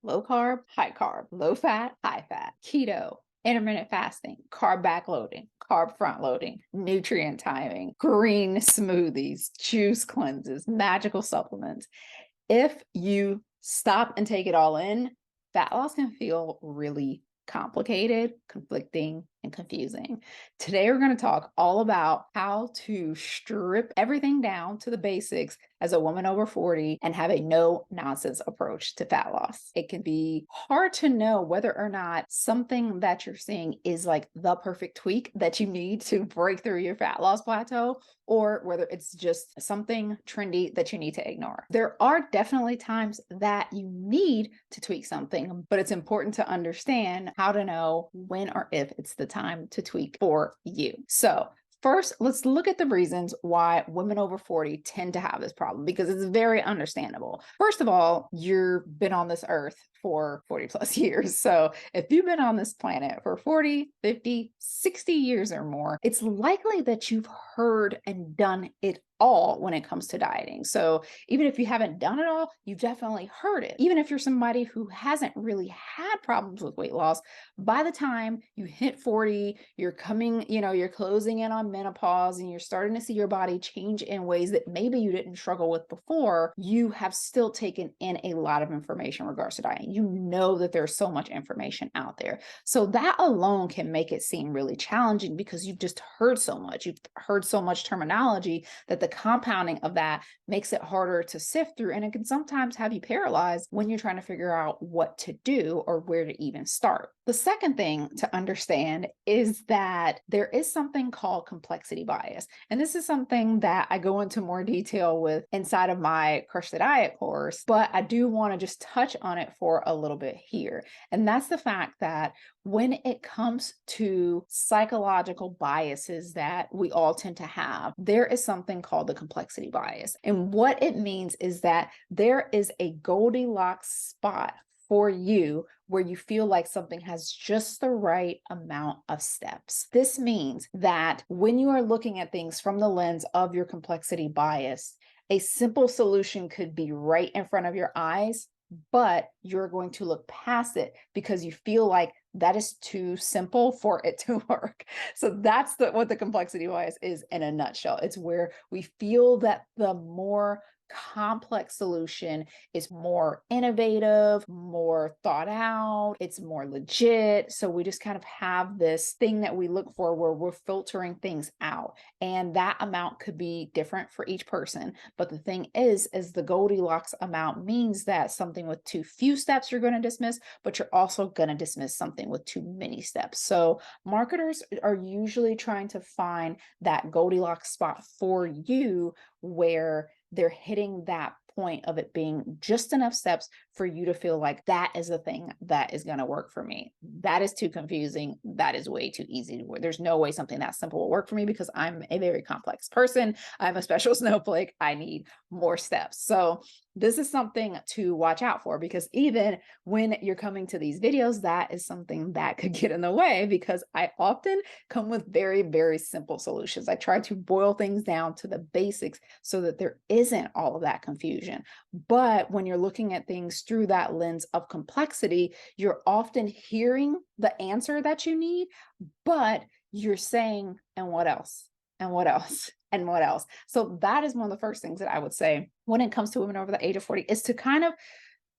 low carb, high carb, low fat, high fat, keto, intermittent fasting, carb backloading, carb front loading, nutrient timing, green smoothies, juice cleanses, magical supplements. If you stop and take it all in, fat loss can feel really complicated, conflicting, and confusing. Today, we're going to talk all about how to strip everything down to the basics as a woman over 40 and have a no nonsense approach to fat loss. It can be hard to know whether or not something that you're seeing is like the perfect tweak that you need to break through your fat loss plateau, or whether it's just something trendy that you need to ignore. There are definitely times that you need to tweak something, but it's important to understand how to know when or if it's the time to tweak for you. So first, let's look at the reasons why women over 40 tend to have this problem, because it's very understandable. First of all, you've been on this earth for 40 plus years. So if you've been on this planet for 40, 50, 60 years or more, it's likely that you've heard and done it all when it comes to dieting. So even if you haven't done it all, you've definitely heard it. Even if you're somebody who hasn't really had problems with weight loss, by the time you hit 40, you're you're closing in on menopause and you're starting to see your body change in ways that maybe you didn't struggle with before, you have still taken in a lot of information in regards to dieting. You know that there's so much information out there. So that alone can make it seem really challenging because you've just heard so much. You've heard so much terminology that the compounding of that makes it harder to sift through. And it can sometimes have you paralyzed when you're trying to figure out what to do or where to even start. The second thing to understand is that there is something called complexity bias. And this is something that I go into more detail with inside of my Crush the Diet course, but I do want to just touch on it for a little bit here. And that's the fact that when it comes to psychological biases that we all tend to have, there is something called the complexity bias. And what it means is that there is a Goldilocks spot for you where you feel like something has just the right amount of steps. This means that when you are looking at things from the lens of your complexity bias, a simple solution could be right in front of your eyes, but you're going to look past it because you feel like that is too simple for it to work. So that's what the complexity bias is in a nutshell. It's where we feel that the more complex solution is more innovative, more thought out, it's more legit. So we just kind of have this thing that we look for where we're filtering things out. And that amount could be different for each person. But the thing is the Goldilocks amount means that something with too few steps you're going to dismiss, but you're also going to dismiss something with too many steps. So marketers are usually trying to find that Goldilocks spot for you where they're hitting that point of it being just enough steps for you to feel like that is the thing that is going to work for me. That is too confusing. That is way too easy to work. There's no way something that simple will work for me because I'm a very complex person. I'm a special snowflake. I need more steps. So this is something to watch out for, because even when you're coming to these videos, that is something that could get in the way, because I often come with very, very simple solutions. I try to boil things down to the basics so that there isn't all of that confusion. But when you're looking at things through that lens of complexity, you're often hearing the answer that you need, but you're saying, and what else? And what else? And what else? So that is one of the first things that I would say when it comes to women over the age of 40 is to kind of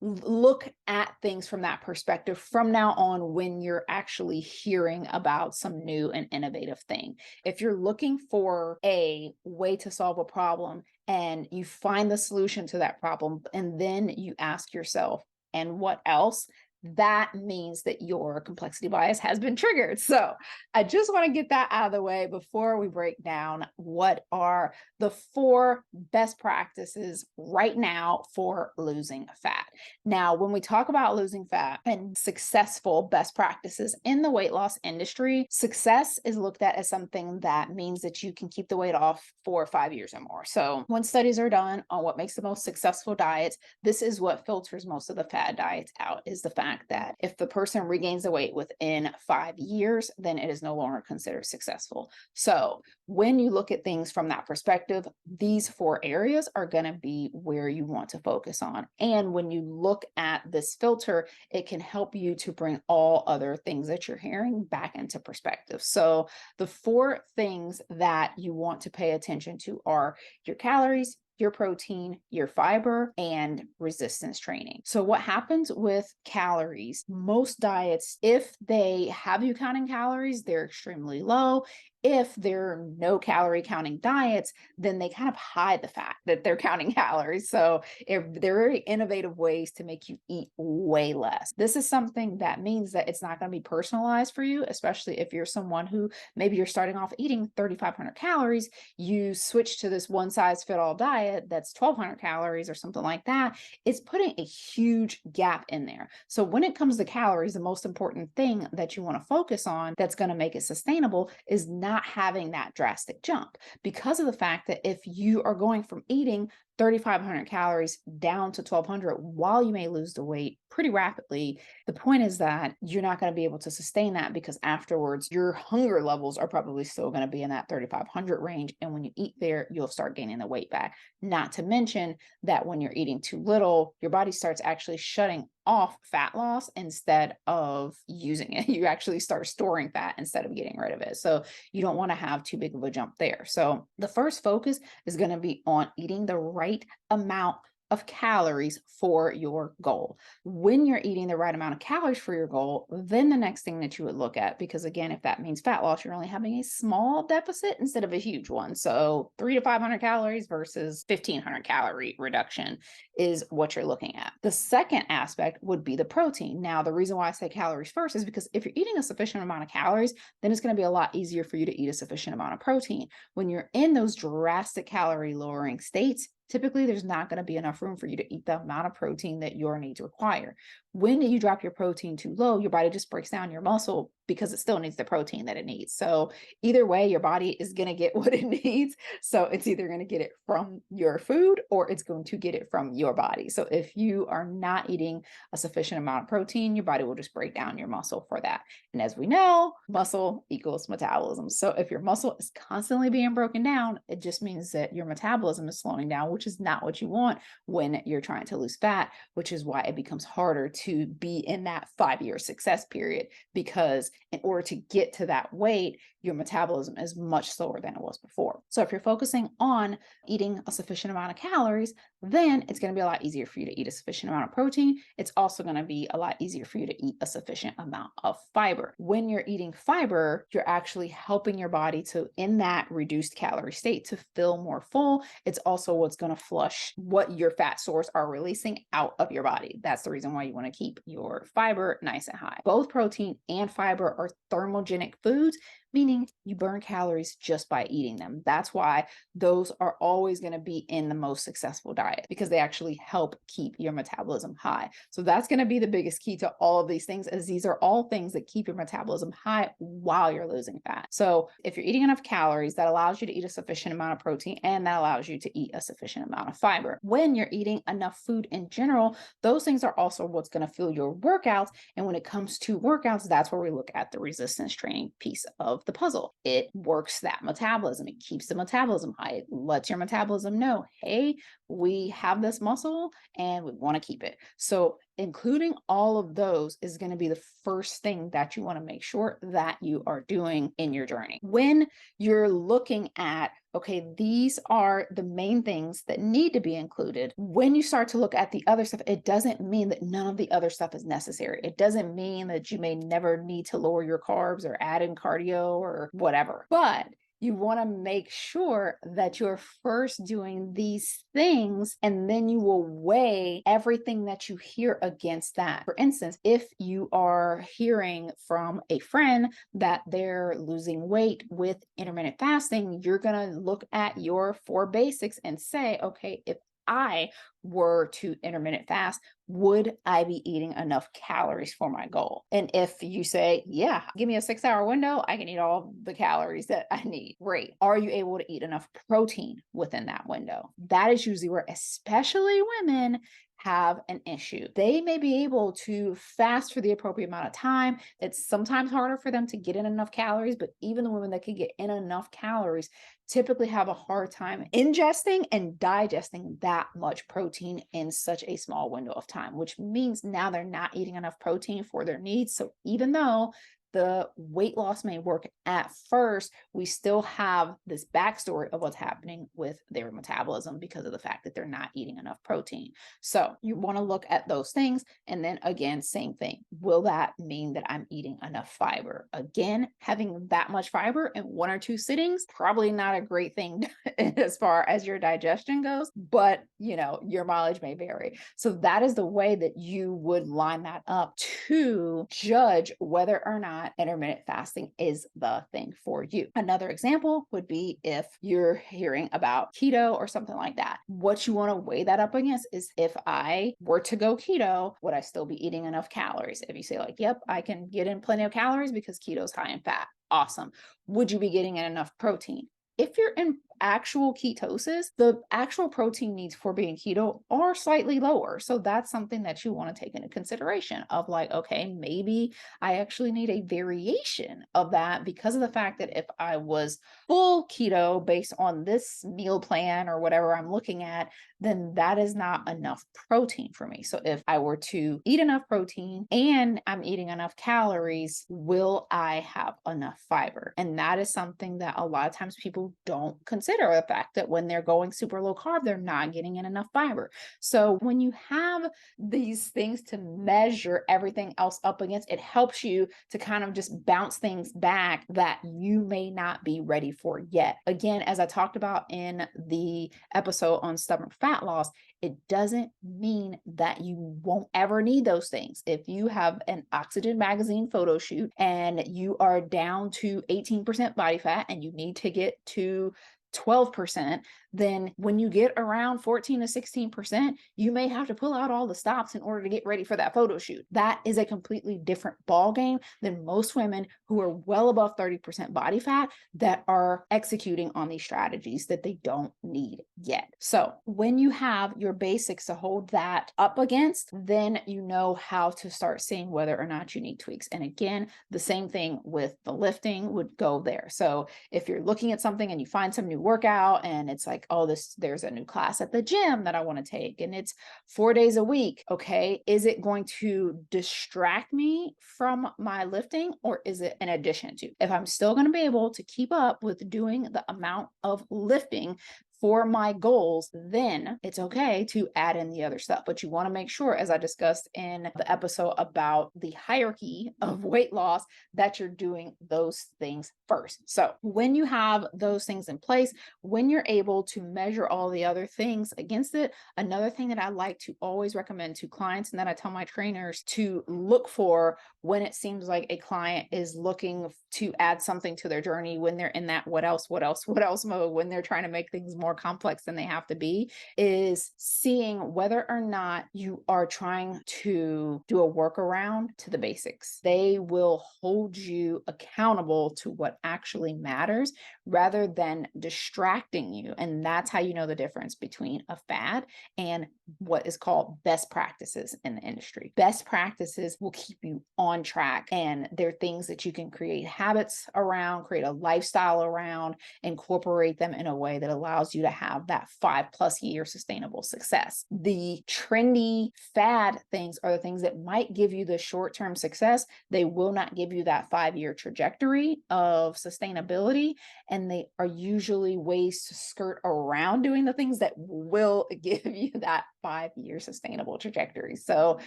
look at things from that perspective from now on when you're actually hearing about some new and innovative thing. If you're looking for a way to solve a problem and you find the solution to that problem, and then you ask yourself, and what else? That means that your complexity bias has been triggered. So I just want to get that out of the way before we break down what are the 4 best practices right now for losing fat. Now, when we talk about losing fat and successful best practices in the weight loss industry, success is looked at as something that means that you can keep the weight off for 5 years or more. So when studies are done on what makes the most successful diets, this is what filters most of the fad diets out, is the fact fact that if the person regains the weight within 5 years, then it is no longer considered successful. So when you look at things from that perspective, these 4 areas are going to be where you want to focus on. And when you look at this filter, it can help you to bring all other things that you're hearing back into perspective. So the 4 things that you want to pay attention to are your calories, your protein, your fiber, and resistance training. So what happens with calories, most diets, if they have you counting calories, they're extremely low. If there are no calorie counting diets, then they kind of hide the fact that they're counting calories. So they're very innovative ways to make you eat way less. This is something that means that it's not going to be personalized for you, especially if you're someone who maybe you're starting off eating 3,500 calories, you switch to this one size fit all diet that's 1,200 calories or something like that. It's putting a huge gap in there. So when it comes to calories, the most important thing that you want to focus on that's going to make it sustainable is not having that drastic jump, because of the fact that if you are going from eating 3,500 calories down to 1,200 while you may lose the weight pretty rapidly, the point is that you're not going to be able to sustain that, because afterwards your hunger levels are probably still going to be in that 3,500 range. And when you eat there, you'll start gaining the weight back. Not to mention that when you're eating too little, your body starts actually shutting off fat loss instead of using it. You actually start storing fat instead of getting rid of it. So you don't want to have too big of a jump there. So the first focus is going to be on eating the right amount of calories for your goal. When you're eating the right amount of calories for your goal, then the next thing that you would look at, because again, if that means fat loss, you're only having a small deficit instead of a huge one. So 300 to 500 calories versus 1,500 calorie reduction is what you're looking at. The second aspect would be the protein. Now, the reason why I say calories first is because if you're eating a sufficient amount of calories, then it's going to be a lot easier for you to eat a sufficient amount of protein. When you're in those drastic calorie lowering states, typically there's not going to be enough room for you to eat the amount of protein that your needs require. When you drop your protein too low, your body just breaks down your muscle because it still needs the protein that it needs. So either way, your body is going to get what it needs. So it's either going to get it from your food or it's going to get it from your body. So if you are not eating a sufficient amount of protein, your body will just break down your muscle for that. And as we know, muscle equals metabolism. So if your muscle is constantly being broken down, it just means that your metabolism is slowing down, which is not what you want when you're trying to lose fat, which is why it becomes harder to be in that 5-year success period, because in order to get to that weight, your metabolism is much slower than it was before. So if you're focusing on eating a sufficient amount of calories, then it's going to be a lot easier for you to eat a sufficient amount of protein. It's also going to be a lot easier for you to eat a sufficient amount of fiber. When you're eating fiber, you're actually helping your body to, in that reduced calorie state, to feel more full. It's also what's going to flush what your fat stores are releasing out of your body. That's the reason why you want to keep your fiber nice and high. Both protein and fiber are thermogenic foods, meaning you burn calories just by eating them. That's why those are always going to be in the most successful diet, because they actually help keep your metabolism high. So that's going to be the biggest key to all of these things, as these are all things that keep your metabolism high while you're losing fat. So if you're eating enough calories, that allows you to eat a sufficient amount of protein, and that allows you to eat a sufficient amount of fiber. When you're eating enough food in general, those things are also what's going to fuel your workouts. And when it comes to workouts, that's where we look at the resistance training piece of the puzzle. It works that metabolism. It keeps the metabolism high. It lets your metabolism know, hey, we have this muscle and we want to keep it. So including all of those is going to be the first thing that you want to make sure that you are doing in your journey. When you're looking at, okay, these are the main things that need to be included. When you start to look at the other stuff, it doesn't mean that none of the other stuff is necessary. It doesn't mean that you may never need to lower your carbs or add in cardio or whatever. But you want to make sure that you're first doing these things, and then you will weigh everything that you hear against that. For instance, if you are hearing from a friend that they're losing weight with intermittent fasting, you're going to look at your 4 basics and say, okay, if I were to intermittent fast, would I be eating enough calories for my goal? And if you say, yeah, give me a 6-hour window, I can eat all the calories that I need. Great. Are you able to eat enough protein within that window? That is usually where, especially women, have an issue. They may be able to fast for the appropriate amount of time. It's sometimes harder for them to get in enough calories, but even the women that can get in enough calories typically have a hard time ingesting and digesting that much protein in such a small window of time, which means now they're not eating enough protein for their needs. So even though the weight loss may work at first, we still have this backstory of what's happening with their metabolism because of the fact that they're not eating enough protein. So you want to look at those things. And then again, same thing. Will that mean that I'm eating enough fiber? Again, having that much fiber in 1 or 2 sittings, probably not a great thing as far as your digestion goes, but your mileage may vary. So that is the way that you would line that up to judge whether or not intermittent fasting is the thing for you. Another example would be if you're hearing about keto or something like that. What you want to weigh that up against is, if I were to go keto, would I still be eating enough calories? If you say like, yep, I can get in plenty of calories because keto is high in fat. Awesome. Would you be getting in enough protein? If you're in actual ketosis, the actual protein needs for being keto are slightly lower. So that's something that you want to take into consideration of like, okay, maybe I actually need a variation of that because of the fact that if I was full keto based on this meal plan or whatever I'm looking at, then that is not enough protein for me. So if I were to eat enough protein and I'm eating enough calories, will I have enough fiber? And that is something that a lot of times people don't consider, the fact that when they're going super low carb, they're not getting in enough fiber. So when you have these things to measure everything else up against, it helps you to kind of just bounce things back that you may not be ready for yet. Again, as I talked about in the episode on stubborn fat loss, it doesn't mean that you won't ever need those things. If you have an Oxygen magazine photo shoot and you are down to 18% body fat and you need to get to 12%, then when you get around 14 to 16%, you may have to pull out all the stops in order to get ready for that photo shoot. That is a completely different ball game than most women who are well above 30% body fat that are executing on these strategies that they don't need yet. So when you have your basics to hold that up against, then you know how to start seeing whether or not you need tweaks. And again, the same thing with the lifting would go there. So if you're looking at something and you find some new workout and it's like, oh, there's a new class at the gym that I want to take and it's 4 days a week. Okay, is it going to distract me from my lifting, or is it an addition to? If I'm still going to be able to keep up with doing the amount of lifting for my goals, then it's okay to add in the other stuff. But you want to make sure, as I discussed in the episode about the hierarchy of weight loss, that you're doing those things first. So when you have those things in place, when you're able to measure all the other things against it, another thing that I like to always recommend to clients and that I tell my trainers to look for when it seems like a client is looking to add something to their journey, when they're in that what else mode, when they're trying to make things more complex than they have to be, is seeing whether or not you are trying to do a workaround to the basics. They will hold you accountable to what actually matters rather than distracting you. And that's how you know the difference between a fad and what is called best practices in the industry. Best practices will keep you on track, and they're things that you can create habits around, create a lifestyle around, incorporate them in a way that allows you to have that 5+ year sustainable success. The trendy fad things are the things that might give you the short-term success. They will not give you that 5-year trajectory of sustainability, and they are usually ways to skirt around doing the things that will give you that 5-year sustainable trajectory. So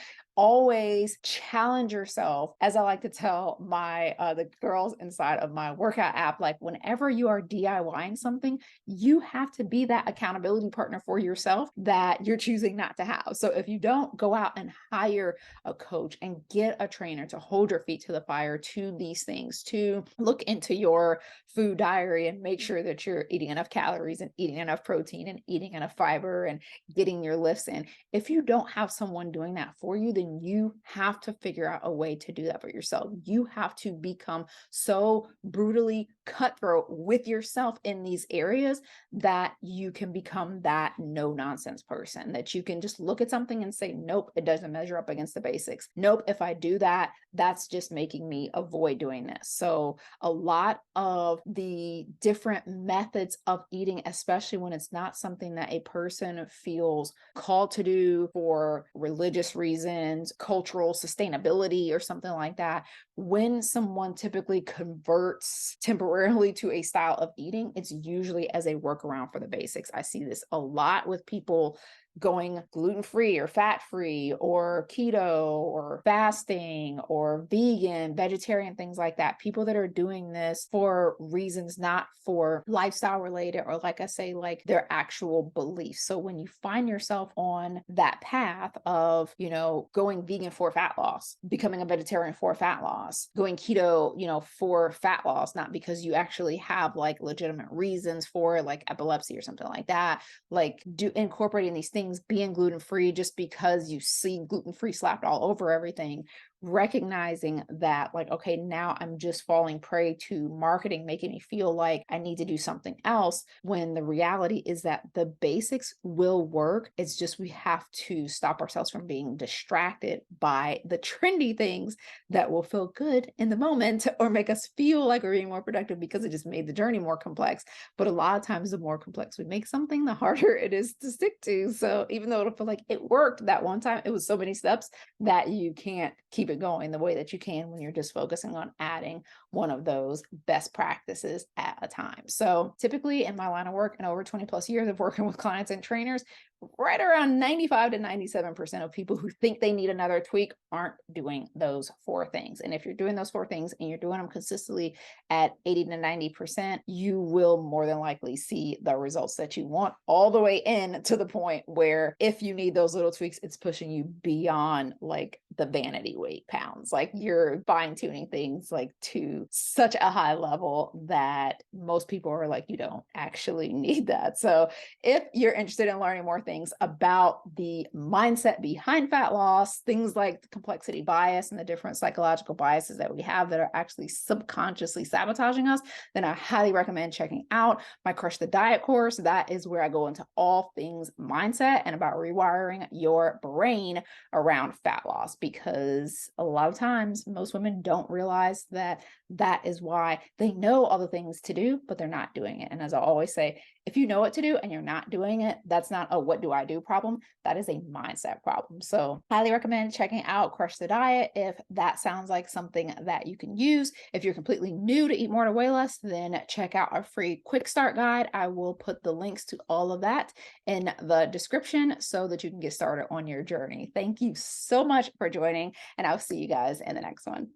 always challenge yourself. As I like to tell my the girls inside of my workout app, like whenever you are DIYing something, you have to be that accountability partner for yourself that you're choosing not to have. So if you don't, go out and hire a coach and get a trainer to hold your feet to the fire to these things, to look into your food diary and make sure that you're eating enough calories and eating enough protein and eating enough fiber and getting your lifts in. If you don't have someone doing that for you, then you have to figure out a way to do that for yourself. You have to become so brutally cutthroat with yourself in these areas that you can become that no nonsense person, that you can just look at something and say, nope, it doesn't measure up against the basics. Nope, if I do that, that's just making me avoid doing this. So a lot of the different methods of eating, especially when it's not something that a person feels called to do for religious reasons, cultural sustainability, or something like that, when someone typically converts temporarily to a style of eating, it's usually as a workaround for the basics. I see this a lot with people going gluten-free or fat-free or keto or fasting or vegan, vegetarian, things like that. People that are doing this for reasons not for lifestyle related, or like I say, like their actual beliefs. So when you find yourself on that path of, going vegan for fat loss, becoming a vegetarian for fat loss, going keto, for fat loss, not because you actually have like legitimate reasons for it, like epilepsy or something like that, like incorporating these things, being gluten-free just because you see gluten-free slapped all over everything, recognizing that like, okay, now I'm just falling prey to marketing, making me feel like I need to do something else, when the reality is that the basics will work. It's just, we have to stop ourselves from being distracted by the trendy things that will feel good in the moment or make us feel like we're being more productive because it just made the journey more complex. But a lot of times the more complex we make something, the harder it is to stick to. So even though it'll feel like it worked that one time, it was so many steps that you can't keep it going the way that you can when you're just focusing on adding one of those best practices at a time. So typically in my line of work and over 20 plus years of working with clients and trainers, right around 95 to 97% of people who think they need another tweak aren't doing those 4 things. And if you're doing those 4 things and you're doing them consistently at 80 to 90%, you will more than likely see the results that you want, all the way in to the point where if you need those little tweaks, it's pushing you beyond like the vanity weight pounds. Like you're fine tuning things like to such a high level that most people are like, you don't actually need that. So if you're interested in learning more things about the mindset behind fat loss, things like the complexity bias and the different psychological biases that we have that are actually subconsciously sabotaging us, then I highly recommend checking out my Crush the Diet course. That is where I go into all things mindset and about rewiring your brain around fat loss, because a lot of times most women don't realize that that is why they know all the things to do, but they're not doing it. And as I always say, if you know what to do and you're not doing it, that's not a what do I do problem. That is a mindset problem. So highly recommend checking out Crush the Diet if that sounds like something that you can use. If you're completely new to Eat More to Weigh Less, then check out our free quick start guide. I will put the links to all of that in the description so that you can get started on your journey. Thank you so much for joining, and I'll see you guys in the next one.